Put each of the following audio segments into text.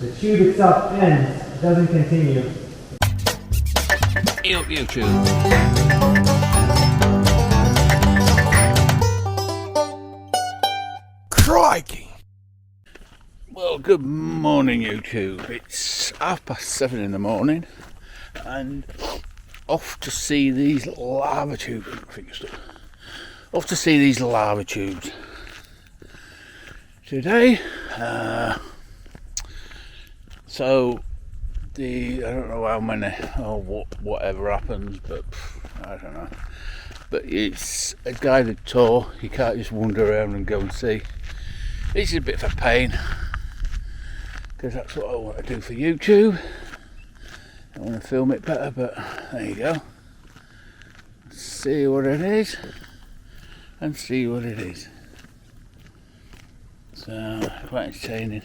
The tube itself ends, it doesn't continue. YouTube. Crikey! Well, good morning, YouTube. It's 7:30 in the morning, and off to see these lava tubes. Off to see these lava tubes today. So I don't know how many or whatever happens, but I don't know. But it's a guided tour. You can't just wander around and go and see. This is a bit of a pain because that's what I want to do for YouTube. I want to film it better, but there you go. See what it is and see what it is. So quite entertaining.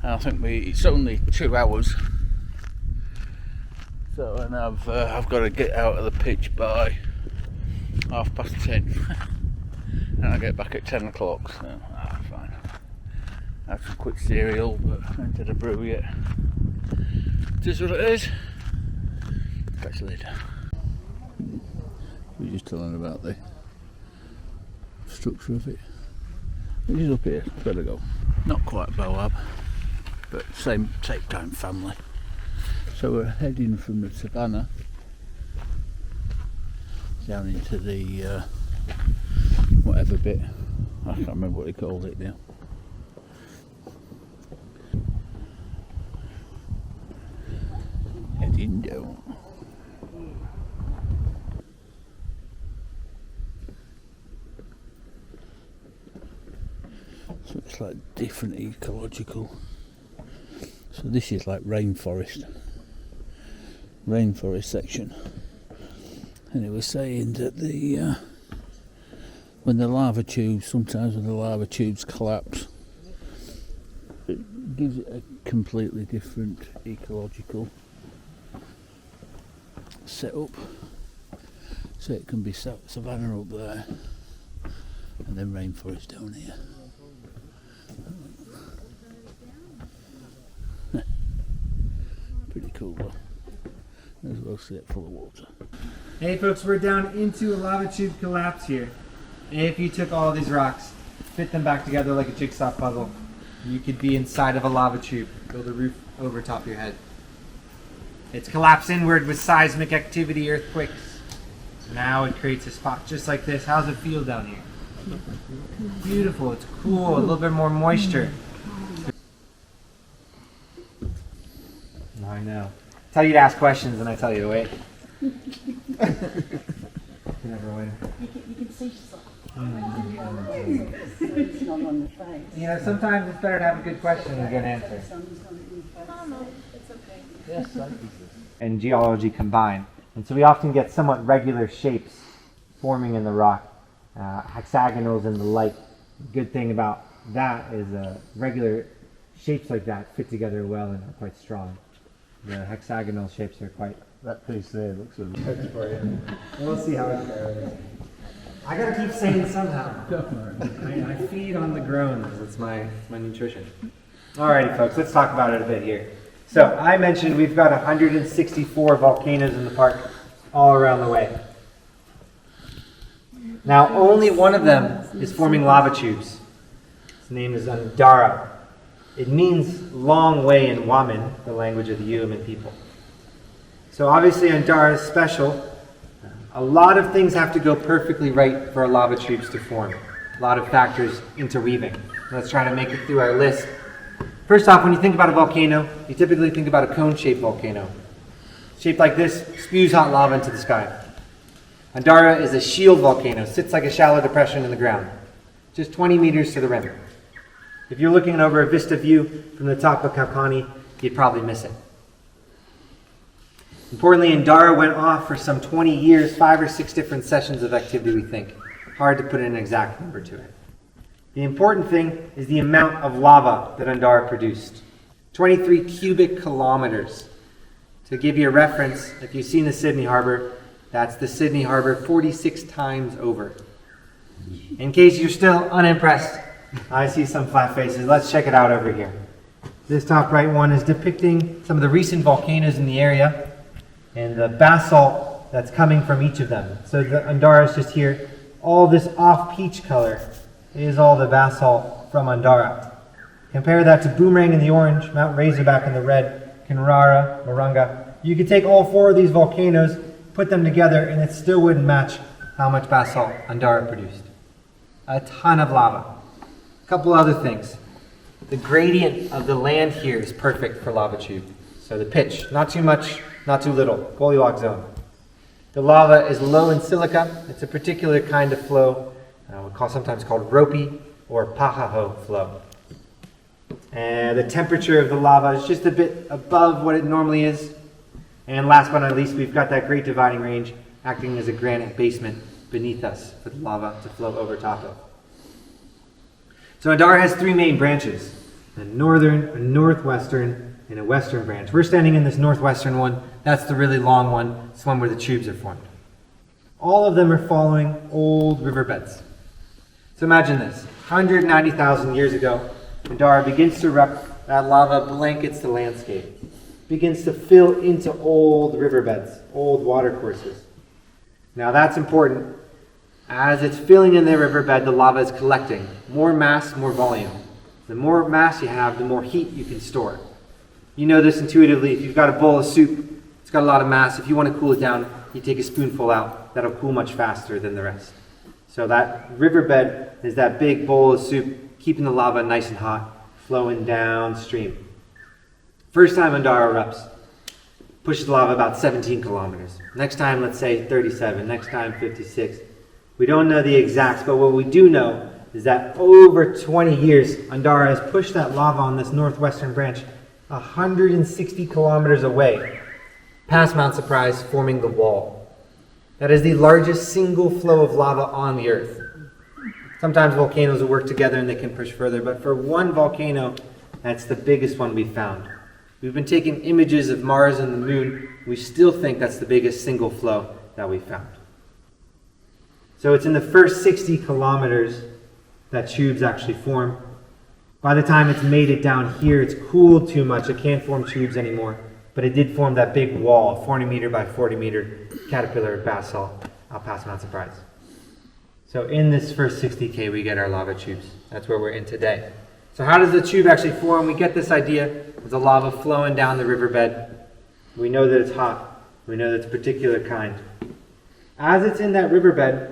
I think it's only 2 hours, so and I've got to get out of the pitch by 10:30, and I get back at 10 o'clock. So fine. Have some quick cereal, but I haven't had a brew yet. It is what it is. Catch you later. We're just telling about the structure of it. It is up here. Better go. Not quite Boab, but same time family. So we're heading from the savannah down into the whatever bit. I can't remember what they called it now. Heading down. So it's like different ecological. So this is like rainforest section, and it was saying that when the lava tubes collapse, it gives it a completely different ecological setup. So it can be savanna up there, and then rainforest down here. Pretty cool, though. As well see it full of water. Hey folks, we're down into a lava tube collapse here. If you took all these rocks, fit them back together like a jigsaw puzzle, you could be inside of a lava tube, build a roof over top of your head. It's collapsed inward with seismic activity, earthquakes. Now it creates a spot just like this. How's it feel down here? Beautiful, it's cool, a little bit more moisture. I know. Tell you to ask questions and I tell you to wait. You never win. You can see yourself. It's not on the face. You know, sometimes it's better to have a good question than a good answer. Oh no, it's okay. Yes, and geology combined. And so we often get somewhat regular shapes forming in the rock, hexagonals and the like. The good thing about that is regular shapes like that fit together well and are quite strong. The hexagonal shapes are quite... That piece there looks a bit for you. We'll see how it goes. I gotta keep saying somehow. I feed on the groans. It's my nutrition. Alrighty folks, let's talk about it a bit here. So I mentioned we've got 164 volcanoes in the park all around the way. Now only one of them is forming lava tubes. Its name is Undara. It means long way in Ewamian, the language of the Ewamian people. So obviously Undara is special. A lot of things have to go perfectly right for our lava tubes to form. A lot of factors interweaving. Let's try to make it through our list. First off, when you think about a volcano, you typically think about a cone-shaped volcano. Shaped like this, spews hot lava into the sky. Undara is a shield volcano, sits like a shallow depression in the ground, just 20 meters to the rim. If you're looking over a vista view from the top of Kaukani, you'd probably miss it. Importantly, Undara went off for some 20 years, 5 or 6 different sessions of activity, we think. Hard to put an exact number to it. The important thing is the amount of lava that Undara produced. 23 cubic kilometers. To give you a reference, if you've seen the Sydney Harbour, that's the Sydney Harbour 46 times over. In case you're still unimpressed, I see some flat faces. Let's check it out over here. This top right one is depicting some of the recent volcanoes in the area and the basalt that's coming from each of them. So the Undara is just here. All this off peach color is all the basalt from Undara. Compare that to Boomerang in the orange, Mount Razorback in the red, Kinrara, Marunga. You could take all 4 of these volcanoes, put them together, and it still wouldn't match how much basalt Undara produced. A ton of lava. A couple other things. The gradient of the land here is perfect for lava tube. So the pitch, not too much, not too little, Goldilocks zone. The lava is low in silica. It's a particular kind of flow, sometimes called ropey or pahaho flow. And the temperature of the lava is just a bit above what it normally is. And last but not least, we've got that great dividing range acting as a granite basement beneath us for the lava to flow over top of. So Undara has 3 main branches, a northern, a northwestern, and a western branch. We're standing in this northwestern one. That's the really long one. It's the one where the tubes are formed. All of them are following old riverbeds. So imagine this, 190,000 years ago, Undara begins to erupt, that lava blankets the landscape, begins to fill into old riverbeds, old water courses. Now that's important. As it's filling in the riverbed, the lava is collecting. More mass, more volume. The more mass you have, the more heat you can store. You know this intuitively. If you've got a bowl of soup, it's got a lot of mass. If you want to cool it down, you take a spoonful out. That'll cool much faster than the rest. So that riverbed is that big bowl of soup, keeping the lava nice and hot, flowing downstream. First time Undara erupts, pushes lava about 17 kilometers. Next time, let's say 37. Next time, 56. We don't know the exacts, but what we do know is that over 20 years, Undara has pushed that lava on this northwestern branch 160 kilometers away, past Mount Surprise, forming the wall. That is the largest single flow of lava on the Earth. Sometimes volcanoes will work together and they can push further, but for one volcano, that's the biggest one we've found. We've been taking images of Mars and the Moon. We still think that's the biggest single flow that we've found. So it's in the first 60 kilometers that tubes actually form. By the time it's made it down here, it's cooled too much. It can't form tubes anymore. But it did form that big wall, 40 meter by 40 meter caterpillar basalt out past Mount Surprise. So in this first 60K, we get our lava tubes. That's where we're in today. So how does the tube actually form? We get this idea of the lava flowing down the riverbed. We know that it's hot. We know that it's a particular kind. As it's in that riverbed,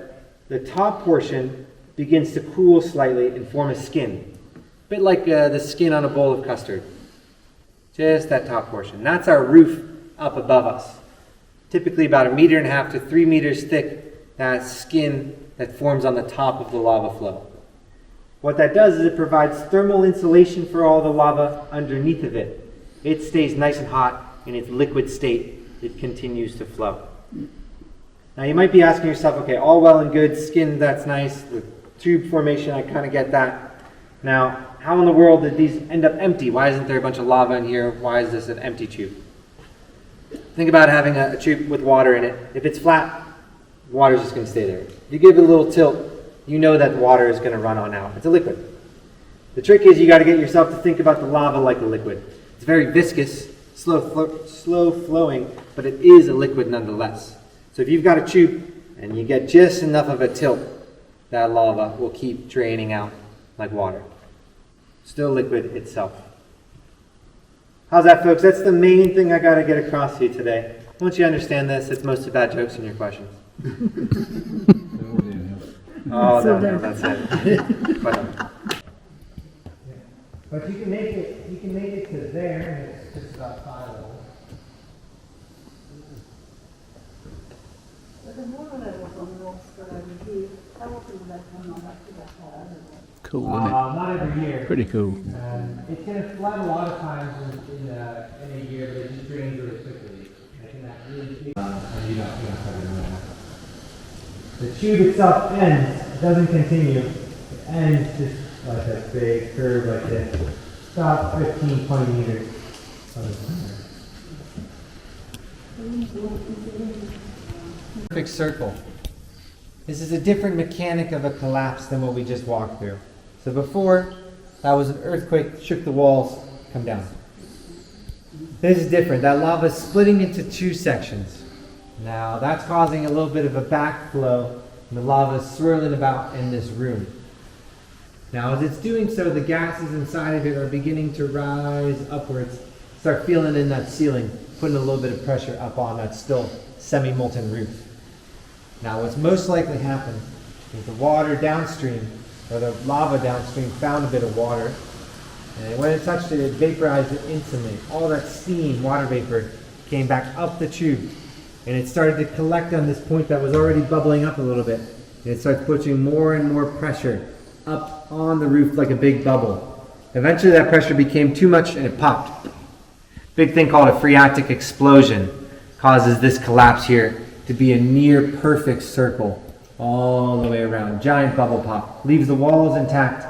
the top portion begins to cool slightly and form a skin. A bit like the skin on a bowl of custard. Just that top portion. That's our roof up above us. Typically about 1.5 meters to 3 meters thick, that skin that forms on the top of the lava flow. What that does is it provides thermal insulation for all the lava underneath of it. It stays nice and hot in its liquid state. It continues to flow. Now you might be asking yourself, okay, all well and good, skin, that's nice, the tube formation, I kind of get that. Now, how in the world did these end up empty? Why isn't there a bunch of lava in here? Why is this an empty tube? Think about having a tube with water in it. If it's flat, water's just going to stay there. If you give it a little tilt, you know that water is going to run on out. It's a liquid. The trick is you got to get yourself to think about the lava like a liquid. It's very viscous, slow flowing, but it is a liquid nonetheless. So if you've got a tube and you get just enough of a tilt, that lava will keep draining out like water. Still liquid itself. How's that, folks? That's the main thing I got to get across to you today. Once you understand this, it's most of bad jokes in your questions. Oh, no, that's it. But you can make it to there, and it's just about 5 levels. But the water levels on the rocks that over here, how often do they come on back to that high? Cool, isn't it? Not every year. Pretty cool. It's going to flood a lot of times in a year, but it just drains really quickly. I think that really the tube itself ends, it doesn't continue. It ends just like a big curve like this. About 15, 20 meters. Perfect circle. This is a different mechanic of a collapse than what we just walked through. So before, that was an earthquake, shook the walls, come down. This is different. That lava is splitting into two sections. Now that's causing a little bit of a backflow, and the lava is swirling about in this room. Now as it's doing so, the gases inside of it are beginning to rise upwards, start feeling in that ceiling, putting a little bit of pressure up on that still semi-molten roof. Now what's most likely happened is the water downstream, or the lava downstream, found a bit of water, and when it touched it, it vaporized it instantly. All that steam, water vapor, came back up the tube, and it started to collect on this point that was already bubbling up a little bit, and it starts pushing more and more pressure up on the roof like a big bubble. Eventually that pressure became too much and it popped. Big thing called a phreatic explosion causes this collapse here to be a near perfect circle all the way around. Giant bubble pop. Leaves the walls intact,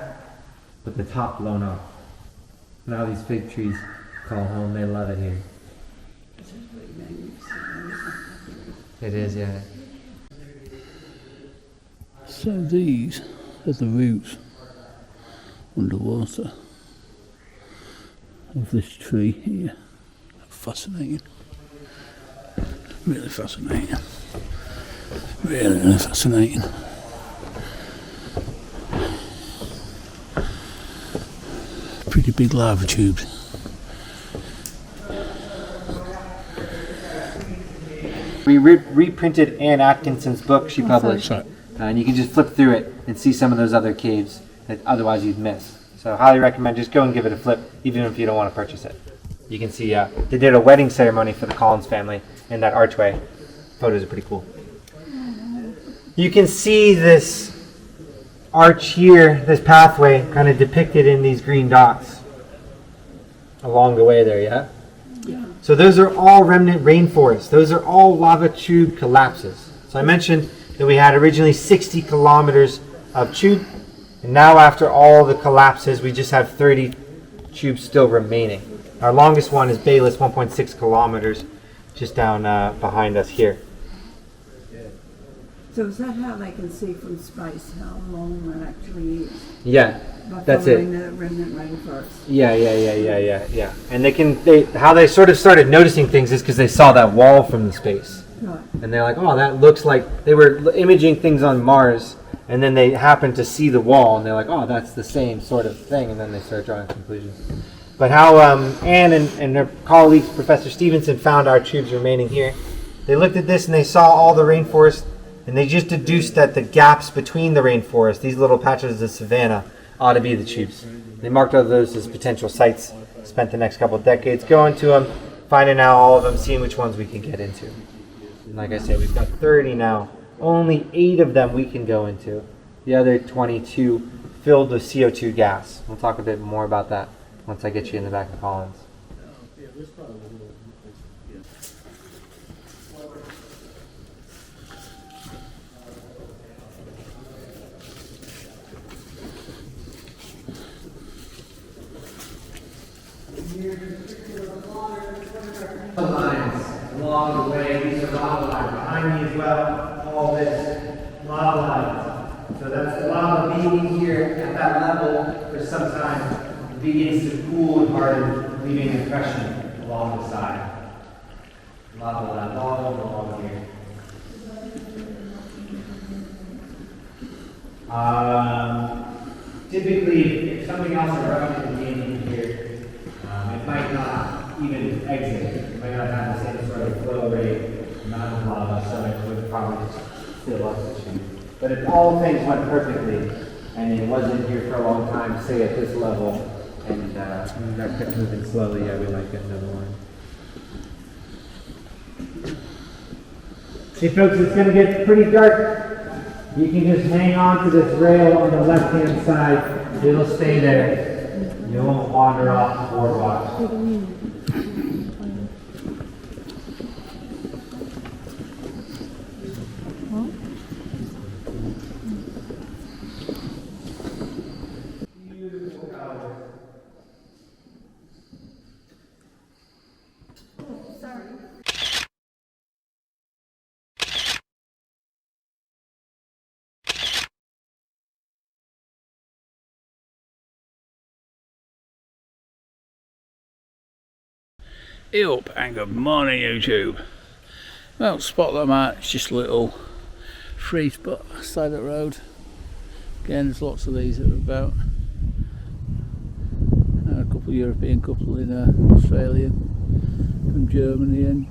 but the top blown off. Now these fig trees call home. They love it here. It is, yeah. So these are the roots underwater of this tree here. Fascinating. Really fascinating. Really fascinating. Pretty big lava tubes. We reprinted Anne Atkinson's book she published. Sorry. And you can just flip through it and see some of those other caves that otherwise you'd miss. So highly recommend just go and give it a flip, even if you don't want to purchase it. You can see they did a wedding ceremony for the Collins family in that archway. Photos are pretty cool. You can see this arch here, this pathway, kind of depicted in these green dots along the way there, yeah? Yeah. So those are all remnant rainforests. Those are all lava tube collapses. So I mentioned that we had originally 60 kilometers of tube, and now after all the collapses, we just have 30 tubes still remaining. Our longest one is Bayless, 1.6 kilometers, just down behind us here. So is that how they can see from space how long that actually is? Yeah, that's it. By following the remnant rainforest. Yeah. And how they sort of started noticing things is because they saw that wall from the space. Right. And they're like, oh, that looks like, they were imaging things on Mars, and then they happened to see the wall, and they're like, oh, that's the same sort of thing, and then they start drawing conclusions. But how Anne and her colleagues, Professor Stevenson, found our tubes remaining here, they looked at this and they saw all the rainforest, and they just deduced that the gaps between the rainforest, these little patches of savanna, ought to be the tubes. They marked all those as potential sites, spent the next couple of decades going to them, finding out all of them, seeing which ones we can get into. And like I said, we've got 30 now. Only 8 of them we can go into. The other 22 filled with CO2 gas. We'll talk a bit more about that once I get you in the back of Collins. Lines along the way. These are lava lines. Behind me as well, all this lava lines. So that's the lava being here at that level for some time. It begins to cool and harden, leaving an impression along the side. Lava lines all over along here. Typically, if something else erupted in here, it might not even exit. It might not have the same sort of flow rate, amount of lava, so it would probably just fill up the tube. But if all things went perfectly, and it wasn't here for a long time, say at this level, and that kept moving slowly, yeah, we might get another one. Hey folks, it's going to get pretty dark. You can just hang on to this rail on the left-hand side. It'll stay there. You won't wander off the boardwalk. Yup, and good morning YouTube. Well, spot that I'm at, it's just a little free spot side of the road. Again, there's lots of these that are about. A couple European, couple in Australian, from Germany, and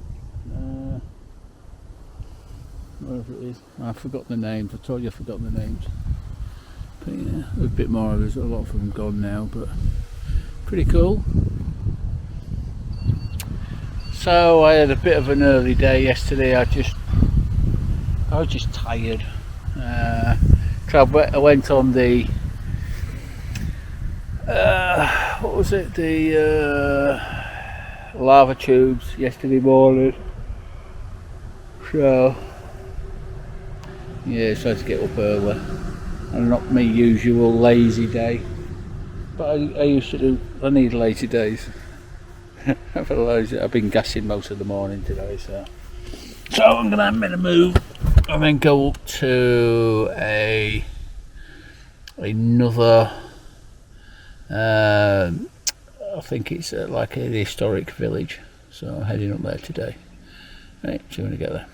wherever it is. I've forgotten the names. I told you I've forgotten the names. But yeah, a bit more. There's a lot of them gone now, but pretty cool. So I had a bit of an early day yesterday. I was just tired. I went on the what was it? The lava tubes yesterday morning. So yeah, so I had to get up early, and not my usual lazy day. But I used to do. I need lazy days. I've been gassing most of the morning today, so I'm gonna have a bit of move and then go up to another. I think it's like a historic village, so I'm heading up there today. Right, see you when I get there.